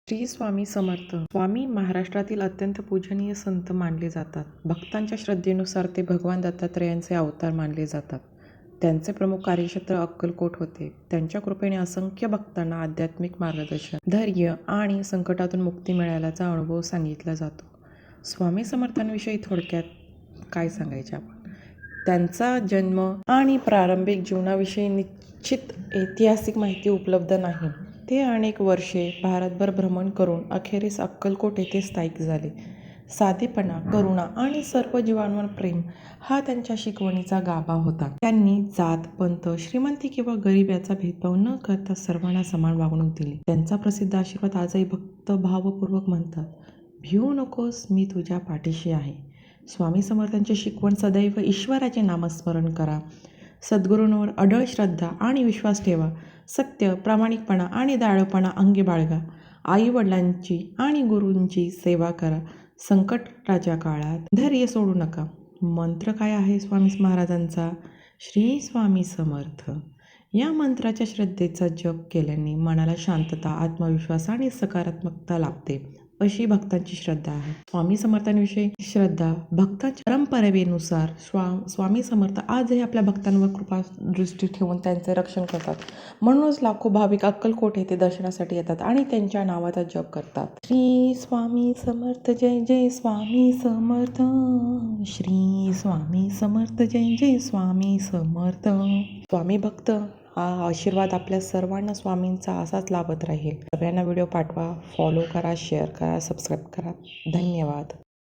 श्री स्वामी समर्थ स्वामी महाराष्ट्रातील अत्यंत पूजनीय संत मानले जातात. भक्तांच्या श्रद्धेनुसार ते भगवान दत्तात्रेयांचे अवतार मानले जातात. त्यांचे प्रमुख कार्यक्षेत्र अक्कलकोट होते. त्यांच्या कृपेने असंख्य भक्तांना आध्यात्मिक मार्गदर्शन, धैर्य आणि संकटातून मुक्ती मिळाल्याचा अनुभव सांगितला जातो. स्वामी समर्थांविषयी थोडक्यात काय सांगायचे आपण? त्यांचा जन्म आणि प्रारंभिक जीवनाविषयी निश्चित ऐतिहासिक माहिती उपलब्ध नाही. ते अनेक वर्षे भारतभर भ्रमण करून अखेरीस अक्कलकोट येथे स्थायिक झाले. साधेपणा, करुणा आणि सर्व जीवांवर प्रेम हा त्यांच्या शिकवणीचा गाभा होता. त्यांनी जात, पंथ, श्रीमंती किंवा गरीब याचा भेदभाव न करता सर्वांना समान वागणूक दिली. त्यांचा प्रसिद्ध आशीर्वाद आजही भक्त भावपूर्वक म्हणतात, भिवू नकोस, मी तुझ्या पाठीशी आहे. स्वामी समर्थांची शिकवण सदैव ईश्वराचे नामस्मरण करा, सद्गुरूंवर अढळ श्रद्धा आणि विश्वास ठेवा, सत्य, प्रामाणिकपणा आणि दयाळूपणा अंगी बाळगा, आई-वडिलांची आणि गुरूंची सेवा करा, संकटाच्या काळात धैर्य सोडू नका. मंत्र काय आहे स्वामी महाराजांचा? श्री स्वामी समर्थ. या मंत्राच्या श्रद्धेचा जप केल्याने मनाला शांतता, आत्मविश्वास आणि सकारात्मकता लाभते, अशी भक्तांची श्रद्धा आहे. स्वामी समर्थांविषयी श्रद्धा. भक्तांच्या परंपरेनुसार स्वामी समर्थ आजही आपल्या भक्तांवर कृपा दृष्टी ठेवून त्यांचे रक्षण करतात. म्हणूनच लाखो भाविक अक्कलकोट येथे दर्शनासाठी येतात आणि त्यांच्या नावाचा जप करतात. श्री स्वामी समर्थ, जय जय स्वामी समर्थ. श्री स्वामी समर्थ, जय जय स्वामी समर्थ. स्वामी भक्त हा आशीर्वाद आपल्या सर्वांना स्वामींचा असाच लाभत राहील. सगळ्यांना व्हिडिओ पाठवा, फॉलो करा, शेअर करा, सबस्क्राईब करा. धन्यवाद.